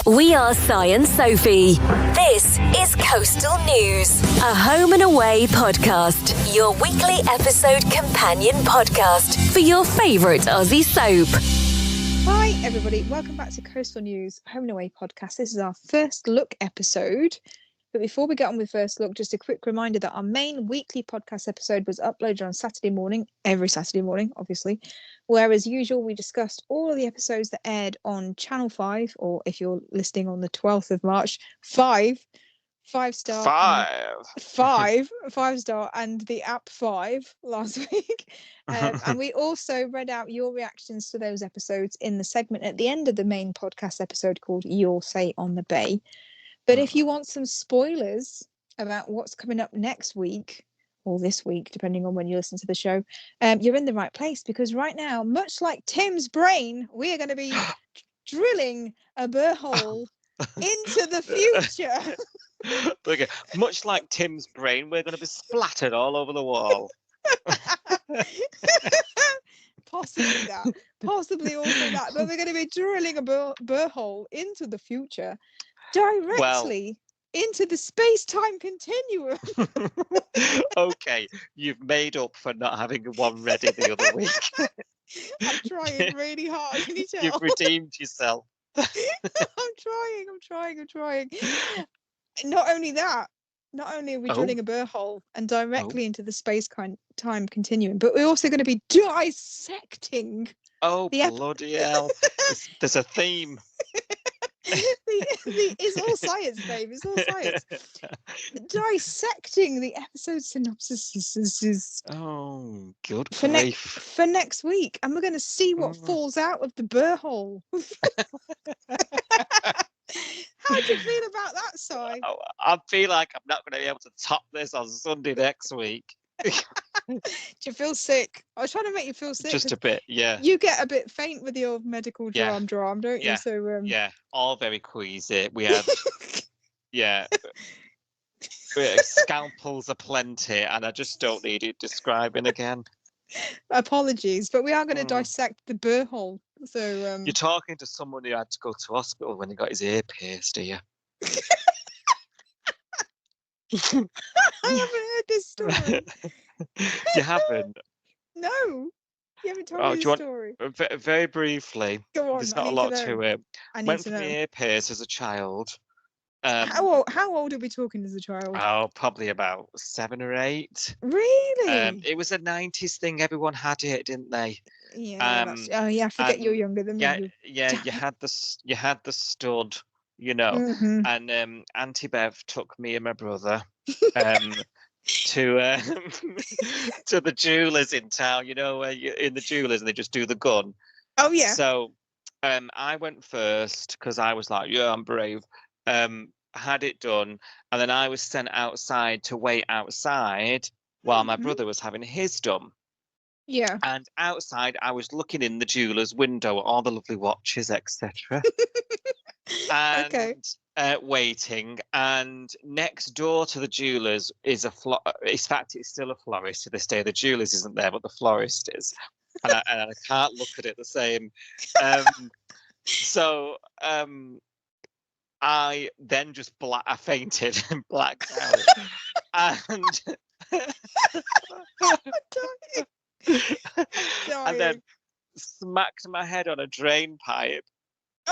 We are Si and Sophie. This is Coastal News, a home and away podcast, your weekly episode companion podcast for your favourite Aussie soap. Hi everybody, welcome back to Coastal News, home and away podcast. This is our first look episode. But before we get on with first look, just a quick reminder that our main weekly podcast episode was uploaded on Saturday morning, every Saturday morning, obviously. Where, as usual, we discussed all of the episodes that aired on Channel 5, or if you're listening on the 12th of March, 5-star. 5-star, and the app 5 last week. And we also read out your reactions to those episodes in the segment at the end of the main podcast episode called Your Say on the Bay. But if you want some spoilers about what's coming up next week, or this week, depending on when you listen to the show, you're in the right place, because right now, much like Tim's brain, we are going to be drilling a burr hole into the future. Okay. Much like Tim's brain, we're going to be splattered all over the wall. Possibly also that, but we're going to be drilling a burr hole into the future. Directly into the space-time continuum. Okay, you've made up for not having one ready the other week. I'm trying really hard, can you tell? You've redeemed yourself. I'm trying. Not only that, not only are we drilling a burr hole and directly into the space-time continuum, but we're also going to be dissecting. Oh, bloody hell. There's a theme. It's all science, babe. It's all science. Dissecting the episode synopsis. Oh, good for next week, and we're going to see what falls out of the burr hole. How do you feel about that, Si? I feel like I'm not going to be able to top this on Sunday next week. Do you feel sick? I was trying to make you feel sick. Just a bit, yeah. You get a bit faint with your medical dram, don't you? So yeah, all very queasy. We had scalpels aplenty, and I just don't need it describing again. Apologies, but we are going to dissect the burr hole. So you're talking to someone who had to go to hospital when he got his ear pierced, are you? I haven't heard this story. You haven't? No, you haven't told me the story. Very briefly. Go on. There's not a lot to it. Went for the ear pierce as a child. How old are we talking as a child? Oh, probably about 7 or 8. Really? It was a 90s thing. Everyone had it, didn't they? Yeah. I forget you're younger than me. Yeah. You had the stud. You know, and Auntie Bev took me and my brother to the jewellers in town. You know, where you're in the jewellers and they just do the gun. Oh yeah. So I went first because I was like, yeah, I'm brave. Had it done, and then I was sent outside to wait outside while my brother was having his done. Yeah. And outside, I was looking in the jeweller's window at all the lovely watches, etc. And waiting, and next door to the jewellers is in fact it's still a florist to this day. The jewellers isn't there, but the florist is, and I can't look at it the same. So I then just I fainted and blacked out, and then smacked my head on a drain pipe.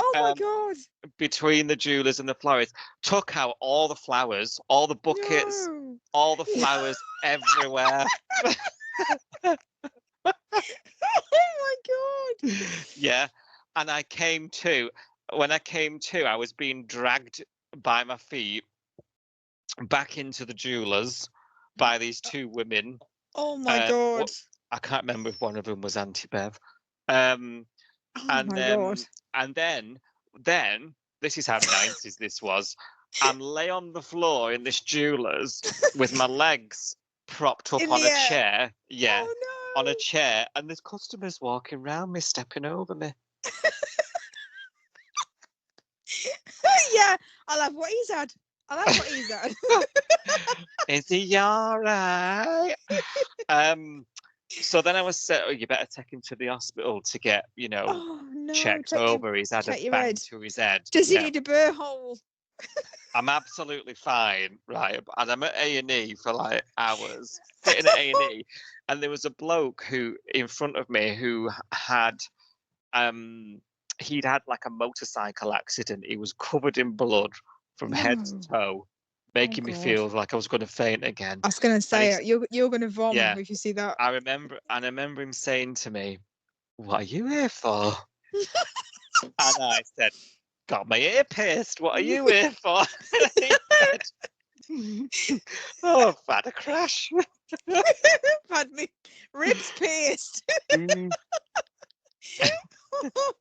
Oh my God! Between the jewellers and the florist, took out all the flowers, all the buckets, all the flowers everywhere. Oh my God! Yeah, and I came to. When I came to, I was being dragged by my feet back into the jewellers by these 2 women. Oh my God! I can't remember if one of them was Auntie Bev. And then this is how 90s this was. I'm lay on the floor in this jeweller's with my legs propped up on a chair. Yeah, on a chair, and there's customers walking around me, stepping over me. Yeah, I love what he's had. Is he all right? So then I was said, oh, you better take him to the hospital to get, Oh checked over. He's had a bang to his head. Does he need a burr hole? I'm absolutely fine, right? And I'm at A&E for like hours, sitting at A&E, and there was a bloke who in front of me who had he'd had like a motorcycle accident. He was covered in blood from head to toe, making me feel like I was going to faint again. I was going to say, you're going to vomit if you see that. I remember him saying to me, "What are you here for?" And I said, "Got my ear pierced. What are you here for?" And he said, "Oh, I've had a crash. I've had my ribs pierced."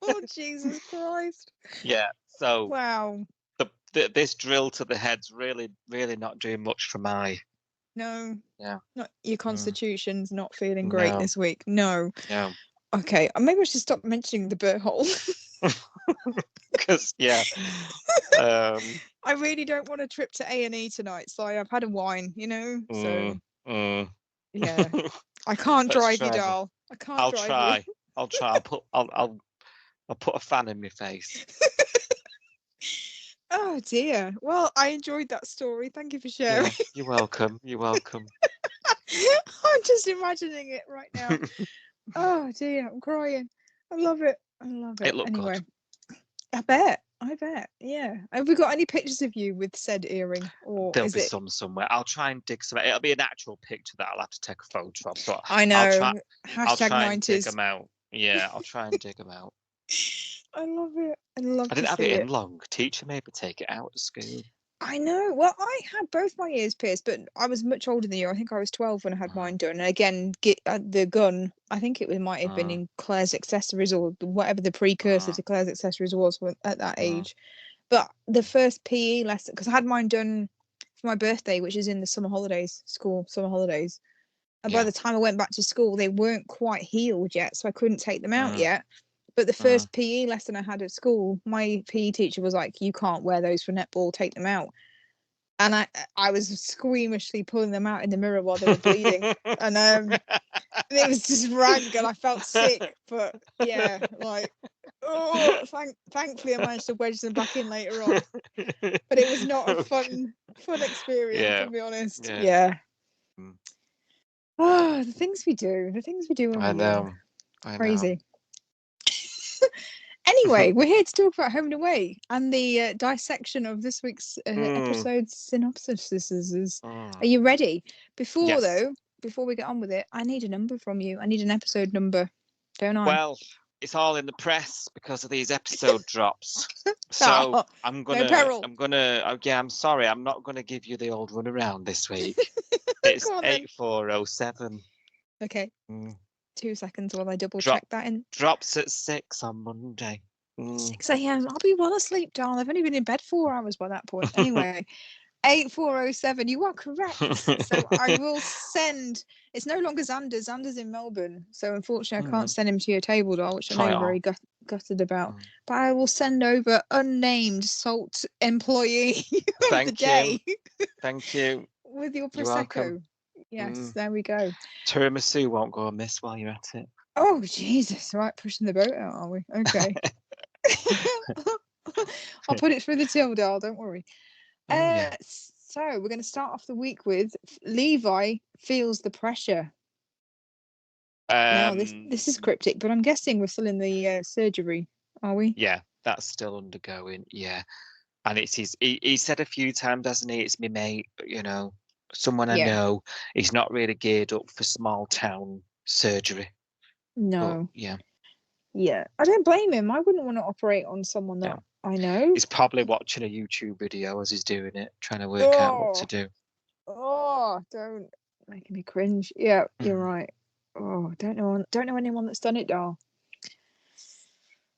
Oh, Jesus Christ. Yeah, so wow. This drill to the head's really, really not doing much for my... No. Yeah. Not your constitution's not feeling great this week. No. No. Okay, maybe I should stop mentioning the burr hole. Because, I really don't want a trip to A&E tonight, so I've had a wine, so... Yeah. I can't drive you, doll. I can't drive you. I'll try. I'll put a fan in my face. Oh dear. Well, I enjoyed that story. Thank you for sharing. Yeah, you're welcome. You're welcome. I'm just imagining it right now. Oh dear, I'm crying. I love it. It looked anyway, good. I bet. Yeah. Have we got any pictures of you with said earring, or there'll be some somewhere? I'll try and dig some. It'll be an actual picture that I'll have to take a photo of. But I know. I'll try 90s. and dig them out. Yeah, I'll try and dig them out. I love it. I didn't have it in long. Teacher made me take it out at school. I know. Well, I had both my ears pierced, but I was much older than you. I think I was 12 when I had mine done. And again, the gun, I think might have been in Claire's Accessories or whatever the precursor to Claire's Accessories was at that age. But the first PE lesson, because I had mine done for my birthday, which is in the summer holidays. And by the time I went back to school, they weren't quite healed yet, so I couldn't take them out yet. But the first PE lesson I had at school, my PE teacher was like, "You can't wear those for netball, take them out." And I was squeamishly pulling them out in the mirror while they were bleeding. And it was just rank and I felt sick. But yeah, like, thankfully I managed to wedge them back in later on. But it was not a fun experience, to be honest. Yeah. Oh, the things we do when I know. Crazy. Anyway, we're here to talk about Home and Away and the dissection of this week's episode synopsis. Are you ready? Before we get on with it, I need a number from you. I need an episode number, don't I? Well, it's all in the press because of these episode drops. So I'm sorry, I'm not gonna give you the old runaround this week. It's 8407. Okay. 2 seconds while I double check that in. Drops at 6 on Monday. 6 a.m. I'll be well asleep, darling. I've only been in bed 4 hours by that point. Anyway, 8407. You are correct. So I will send. It's no longer Xander. Xander's in Melbourne, so unfortunately I can't send him to your table, doll, which I know you're very gutted about. But I will send over unnamed salt employee of the day. Thank you. With your prosecco. Yes, there we go. Tiramisu won't go amiss while you're at it. Oh, Jesus. Right, pushing the boat out, are we? Okay. I'll put it through the till, doll. Don't worry. So we're going to start off the week with Levi feels the pressure. Now, this is cryptic, but I'm guessing we're still in the surgery, are we? Yeah, that's still undergoing, yeah. And it's he said a few times, hasn't he? It's me mate, someone I know. He's not really geared up for small town surgery. No. But, yeah, I don't blame him. I wouldn't want to operate on someone that I know. He's probably watching a YouTube video as he's doing it, trying to work out what to do. Oh, don't make me cringe. Yeah, you're right. Oh, don't know anyone that's done it, doll.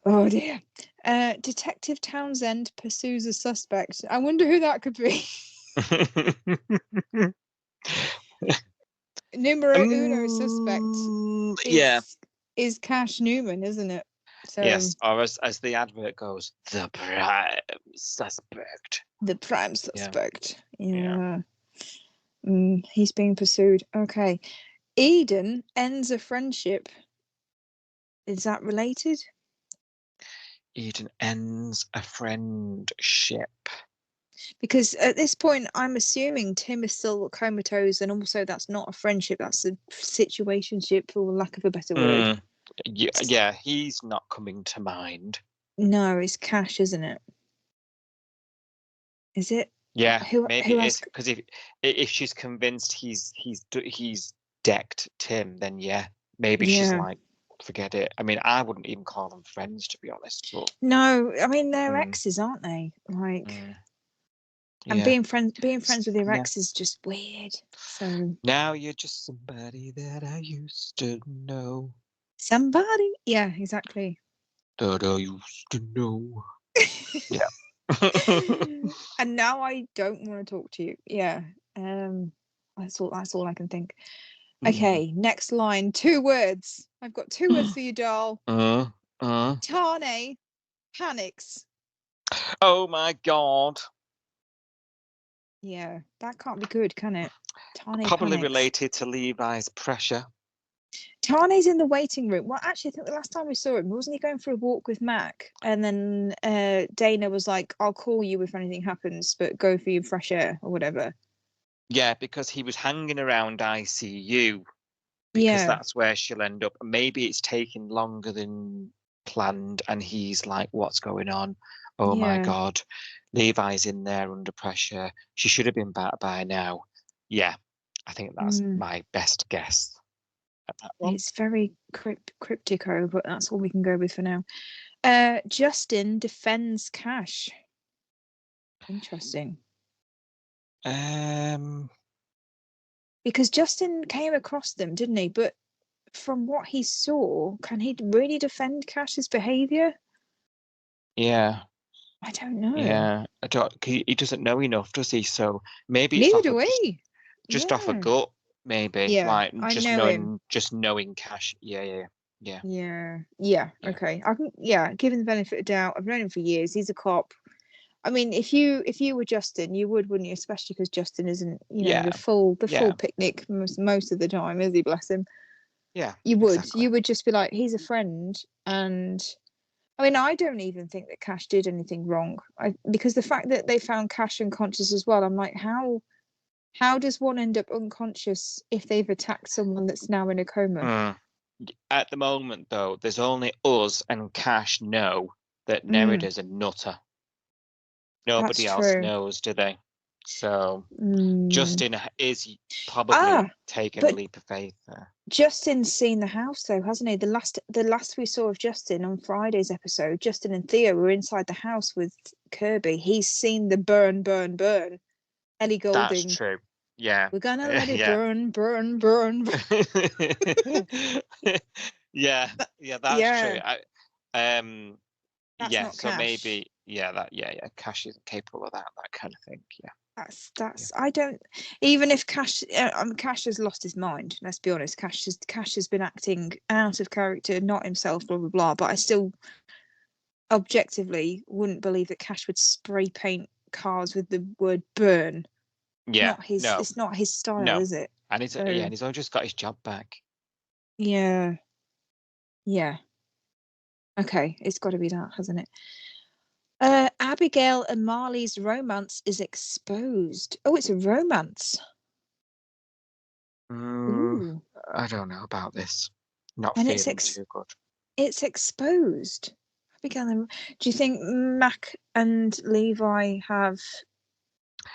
Oh dear. Detective Townsend pursues a suspect. I wonder who that could be. Numero uno suspect is Cash Newman, isn't it? So, yes, or as the advert goes, the prime suspect. The prime suspect. Yeah. He's being pursued. Okay. Eden ends a friendship. Is that related? Eden ends a friendship. Because at this point, I'm assuming Tim is still comatose, and also that's not a friendship, that's a situationship, for lack of a better word. Yeah, he's not coming to mind. No, it's Cash, isn't it? Is it? Yeah, maybe who it has... is, because if she's convinced he's decked Tim, then yeah, maybe she's Yeah. like, forget it. I mean, I wouldn't even call them friends, to be honest. But No, I mean they're exes, aren't they? Like, and yeah, being friends with your Yeah. ex is just weird. So now you're just somebody that I used to know. somebody, yeah, exactly. That I used to know. Yeah. And now I don't want to talk to you. Yeah. That's all I can think. Okay, next line. 2 words. I've got 2 words for you, doll. Tane panics. Oh my God. Yeah, that can't be good, can it? Tane Probably panics. related to Levi's pressure. Tane's in the waiting room. Well, actually, I think the last time we saw him, wasn't he going for a walk with Mac? And then Dana was like, I'll call you if anything happens, but go for your fresh air or whatever. Yeah, because he was hanging around ICU, because that's where she'll end up. Maybe it's taking longer than planned, and he's like, what's going on? Oh my God. Levi's in there under pressure. She should have been back by now. Yeah, I think that's my best guess at that one. It's very cryptico, but that's all we can go with for now. Justin defends Cash. Interesting. Because Justin came across them, didn't he? But from what he saw, can he really defend Cash's behavior? Yeah. I don't know. Yeah, he doesn't know enough, does he? So maybe it's Neither off do we. just off a gut, maybe. Yeah, Like I know him. just knowing Cash. Yeah. Okay. I can. Yeah, given the benefit of doubt, I've known him for years. He's a cop. I mean, if you were Justin, you would, wouldn't you? Especially because Justin isn't, the full picnic most of the time, is he? Bless him. Yeah, you would. exactly. You would just be like, he's a friend, and I mean, I don't even think that Cash did anything wrong. Because the fact that they found Cash unconscious as well, I'm like, how does one end up unconscious if they've attacked someone that's now in a coma? At the moment, though, there's only us and Cash know that Nerida's a nutter. Nobody else knows, do they? So Justin is probably taking a leap of faith there. Justin's seen the house, though, hasn't he? The last we saw of Justin on Friday's episode, Justin and Theo were inside the house with Kirby. He's seen the burn. Ellie Goulding. That's true. Yeah. We're gonna let it burn. Yeah, that's true. That's not so Cash. maybe Cash isn't capable of that kind of thing. Yeah. That's I don't, even if Cash Cash has lost his mind, let's be honest. Cash has been acting out of character, not himself, blah blah blah, but I still objectively wouldn't believe that Cash would spray paint cars with the word burn. Yeah. It's not his style, is it? And he's only just got his job back. Yeah. Okay, it's got to be that, hasn't it? Abigail and Marley's romance is exposed. Oh, it's a romance. Ooh. I don't know about this. Not and feeling too good. It's exposed. Abigail, do you think Mac and Levi have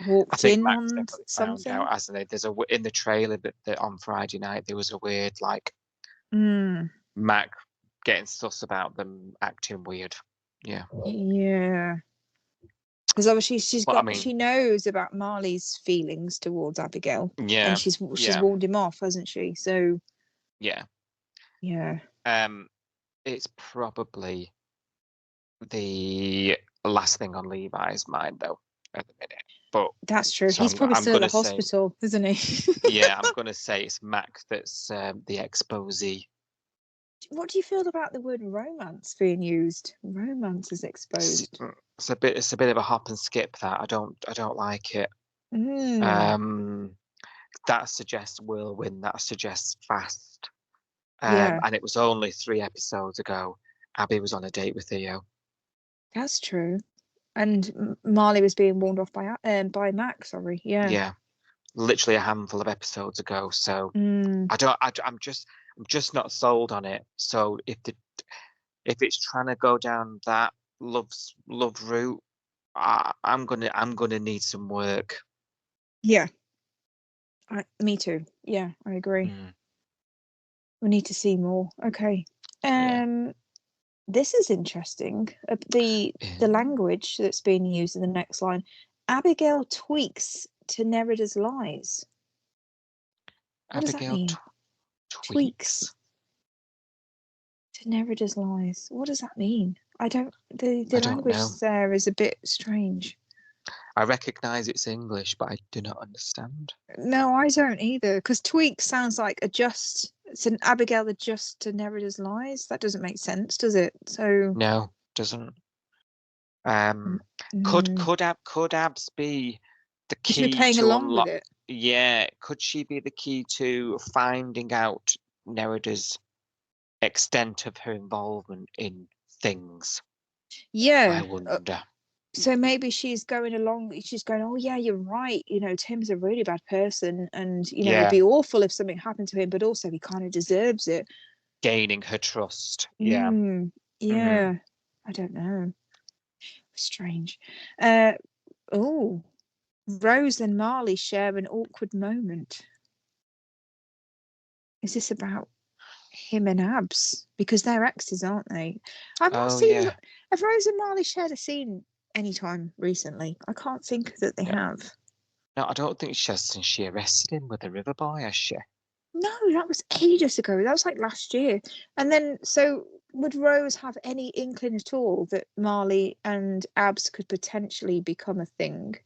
walked in on something? Found out, hasn't it? There's in the trailer that on Friday night there was a weird Mac getting sus about them acting weird. Yeah. Because obviously she knows about Marley's feelings towards Abigail. Yeah. And she's warned him off, hasn't she? So yeah. It's probably the last thing on Levi's mind, though, at the minute. But that's true. So he's probably still at the hospital, isn't he? Yeah, I'm going to say it's Mac that's the exposee. What do you feel about the word romance being used? Romance is exposed. It's a bit of a hop and skip. That I don't like it. That suggests whirlwind. That suggests fast. And it was only 3 episodes ago. Abby was on a date with Theo. That's true. And Marley was being warned off by Mac. Sorry, yeah. Yeah, literally a handful of episodes ago. So Mm, I'm just not sold on it. So if it's trying to go down that love route, I'm gonna need some work. yeah. Me too. Yeah, I agree. Mm, We need to see more. Okay. yeah. This is interesting. The language that's being used in the next line. Abigail tweaks to Nerida's lies. What does that Abigail mean? Tweaks to Nerida's lies. What does that mean? I don't. The I don't language know. there is a bit strange. I recognise it's English, but I do not understand. No, I don't either. Because tweak sounds like adjust. It's an Abigail adjust to Nerida's lies. That doesn't make sense, does it? So. No, doesn't. Mm, Could Abs be the you should be key playing to along with unlock? it. Yeah, could she be the key to finding out Nerida's extent of her involvement in things? Yeah. I wonder. So maybe she's going along. She's going, oh yeah, you're right. Tim's a really bad person, and it'd Yeah, be awful if something happened to him. But also, he kind of deserves it. gaining her trust. Yeah. Mm, Mhm. yeah. I don't know. Strange. Oh, Rose and Marley share an awkward moment. Is this about him and Abs? Because they're exes, aren't they? I've not Oh seen. yeah. Have Rose and Marley shared a scene anytime recently? I can't think that they No, have. no, I don't think she has since she arrested him with the river boy, has she? No, that was ages ago. That was like last year. And then, so would Rose have any inkling at all that Marley and Abs could potentially become a thing?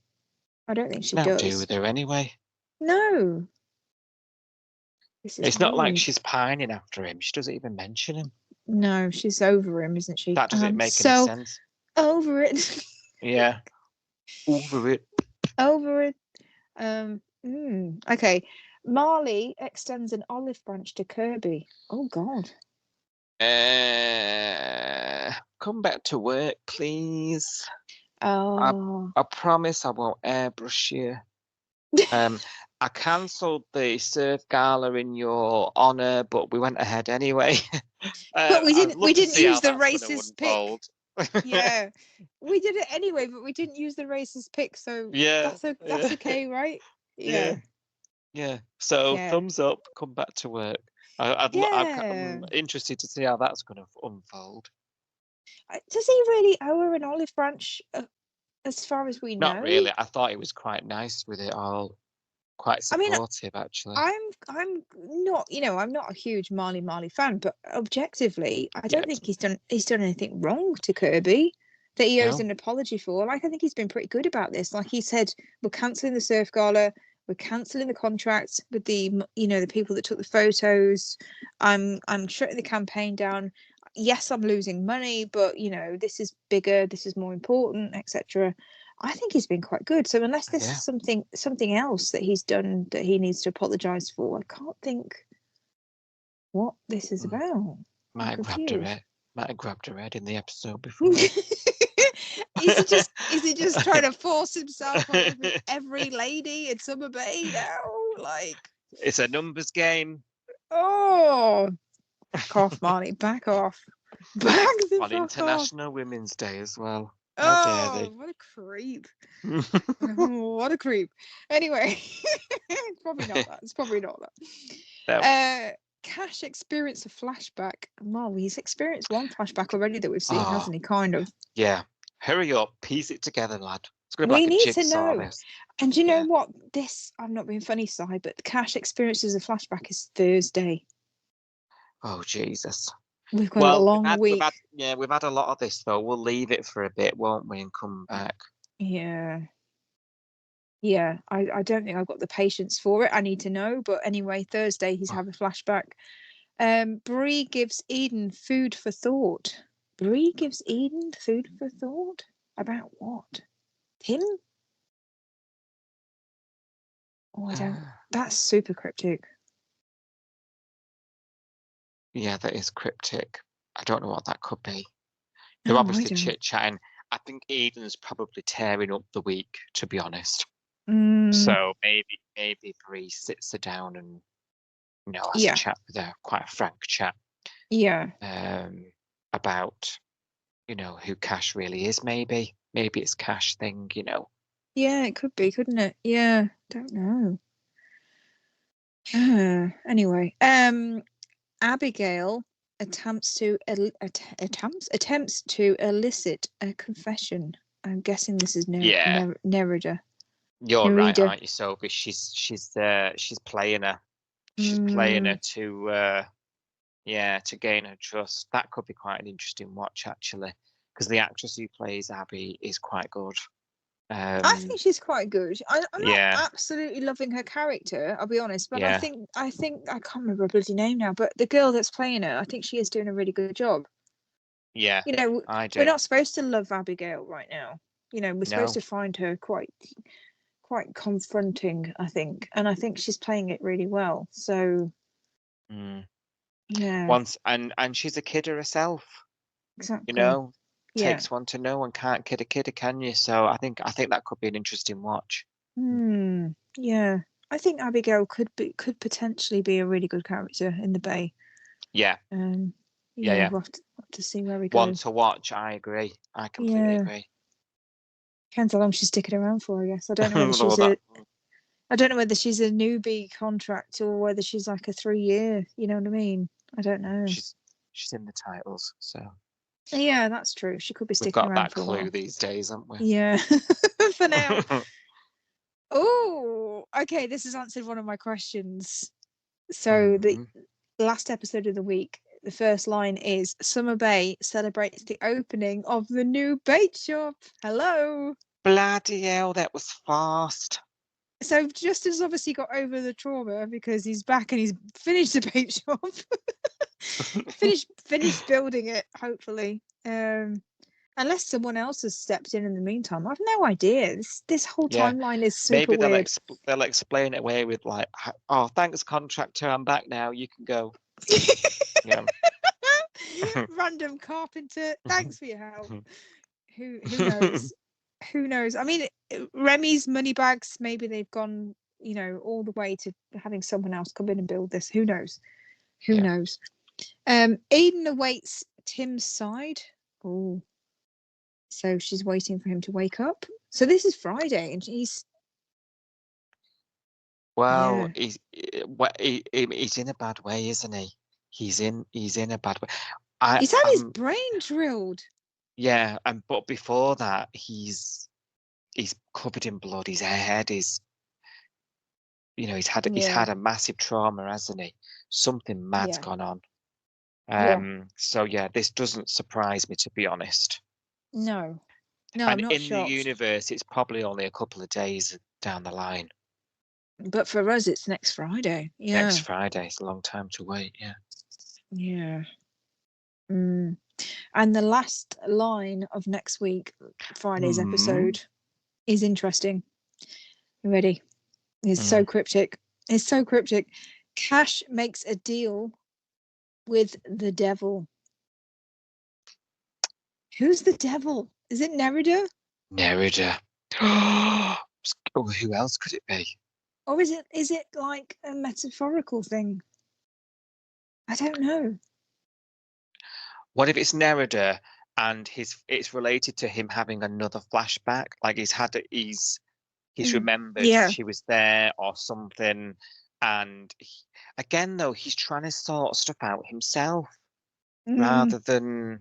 I don't think It's she now do does. with her anyway. No, this is It's not like weird. she's pining after him. She doesn't even mention him. No, she's over him, isn't she? That doesn't make any So sense. over it. Yeah. Over it. Over it. Okay. Marley extends an olive branch to Kirby. Oh God. Come back to work, please. Oh. I promise I won't airbrush you. I cancelled the surf gala in your honour, but we went ahead anyway. But we I'd didn't. love We to didn't see how use the that's going to racist pick. unfold. Yeah, we did it anyway, but we didn't use the racist pick, so Yeah. that's okay, right? Yeah. Yeah. So Yeah. thumbs up. Come back to work. Yeah. I'm interested to see how that's going to unfold. Does he really owe her an olive branch, as far as we Not know? really. I thought he was quite nice with it all. Quite I mean, supportive, actually. I'm not, I'm not a huge Marley fan, but objectively, I don't Yeah. think he's done anything wrong to Kirby that he owes No. an apology for. Like, I think he's been pretty good about this. Like he said, we're cancelling the surf gala, we're cancelling the contracts with the people that took the photos. I'm shutting the campaign down. Yes, I'm losing money, but this is bigger, this is more important, etc. I think he's been quite good. So unless this is something else that he's done that he needs to apologise for, I can't think what this is about. Might I'm have grabbed her confused. head. Might have grabbed her head in the episode before. Is he just trying to force himself on every lady in Summer Bay now? Like, It's a numbers game. oh, back off, Marley, back off. Back the On fuck International off. Women's Day as well. How dare they? Oh, what a creep. What a creep. Anyway, it's probably not that. It's probably not that. No. Cash experienced a flashback. Well, he's experienced one flashback already that we've seen, Oh, hasn't he? Kind of. yeah. Hurry up. Piece it together, lad. It's going to be We like a need to jigsaw, know. this. And you know what? This, I'm not being funny, Si, but Cash experiences a flashback is Thursday. Oh, Jesus. We've got a long week. We've had a lot of this, though. We'll leave it for a bit, won't we, and come back. Yeah. Yeah, I don't think I've got the patience for it. I need to know. But anyway, Thursday he's having a flashback. Bree gives Eden food for thought. Bree gives Eden food for thought? About what? Him? Oh, I don't. That's super cryptic. Yeah, that is cryptic. I don't know what that could be. They're obviously chit-chatting. I think Eden's probably tearing up the week, to be honest. Mm, So maybe Bree sits her down and has a chat with her, quite a frank chat. Yeah. About who Cash really is. Maybe it's Cash thing. Yeah, it could be, couldn't it? Yeah, don't know. Anyway, Abigail attempts to elicit a confession. I'm guessing this is Nerida. You're right, Nerida. aren't you, Sophie? She's playing her. She's playing her to to gain her trust. That could be quite an interesting watch, actually, because the actress who plays Abby is quite good. I think she's quite good. I'm not Yeah. absolutely loving her character, I'll be honest, but Yeah. I think I can't remember her bloody name now, but the girl that's playing her, I think she is doing a really good job. Yeah, I do. We're not supposed to love Abigail right now. We're supposed No. to find her quite confronting, I think, and I think she's playing it really well. So yeah, Once and she's a kidder herself. exactly. Takes one to know, and can't kid a kidder, can you? So I think that could be an interesting watch. Yeah, I think Abigail could potentially be a really good character in the Bay. Yeah. Yeah. We'll have to see where we go. One to watch. I agree. I completely agree. Depends how long she's sticking around for, I guess. I don't know whether I don't know whether she's a newbie contract or whether she's like a 3-year. You know what I mean? I don't know. She's in the titles, so. Yeah, that's true. She could be sticking around. We've got that for a while. clue these days, haven't we? Yeah, for now. Oh, okay. This has answered one of my questions. So the last episode of the week, the first line is Summer Bay celebrates the opening of the new bait shop. Hello. Bloody hell, that was fast. So Justin's obviously got over the trauma because he's back and he's finished the bait shop. finished building it, hopefully. Unless someone else has stepped in the meantime. I've no idea. This whole timeline is super weird. They'll explain it away with like, oh, thanks contractor, I'm back now, you can go. Random carpenter, thanks for your help. Who knows? Who knows? I mean, Remy's money bags, maybe they've gone, all the way to having someone else come in and build this. Who knows? Who knows? Eden awaits Tim's side. Oh, so she's waiting for him to wake up. So this is Friday, and he's. Well, he's in a bad way, isn't he? He's in a bad way. He's had his brain drilled. Yeah, but before that, he's covered in blood. His head is, he's had a massive trauma, hasn't he? Something mad's gone on. So yeah, this doesn't surprise me, to be honest. No, and I'm not in shocked. The universe, it's probably only a couple of days down the line. But for us, it's next Friday. Yeah, next Friday. It's a long time to wait. Yeah. And the last line of next week, Friday's episode, is interesting. You ready? It's so cryptic. It's so cryptic. Cash makes a deal with the devil. Who's the devil? Is it Nerida? Nerida. Oh, who else could it be? Or is it like a metaphorical thing? I don't know. What if it's Nerida and it's related to him having another flashback? Like he's remembered she was there or something. And again, though, he's trying to sort stuff out himself rather than.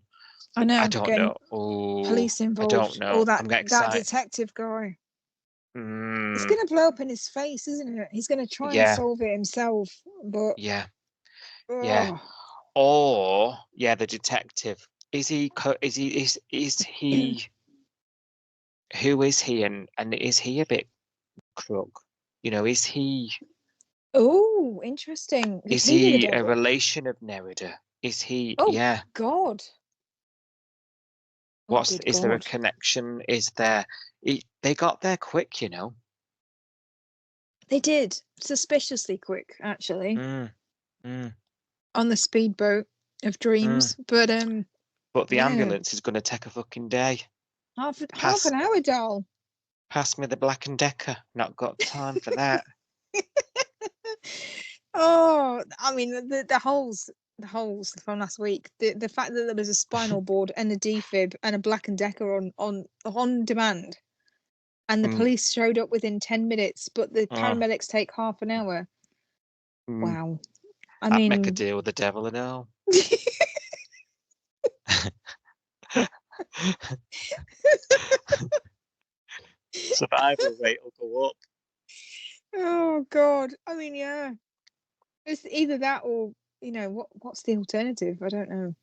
I know. I don't know. Oh, police involved. I don't know. That detective guy. It's going to blow up in his face, isn't it? He's going to try and solve it himself, but yeah. Or the detective. Is he? Is he? Who is he? And is he a bit crook? Is he? Oh, interesting. Is he a relation of Nerida? Is he? Oh, yeah. God. Is there a connection? Is there? They got there quick, They did, suspiciously quick, actually. On the speedboat of dreams, but the ambulance is going to take a fucking day. Half an hour, doll. Pass me the Black and Decker. Not got time for that. Oh, I mean the holes from last week. The fact that there was a spinal board and a defib and a Black and Decker on demand, and the police showed up within 10 minutes, but the paramedics take half an hour. Wow. I mean, make a deal with the devil and all. Survival rate will go up. Oh God. I mean, yeah. It's either that or, what's the alternative? I don't know.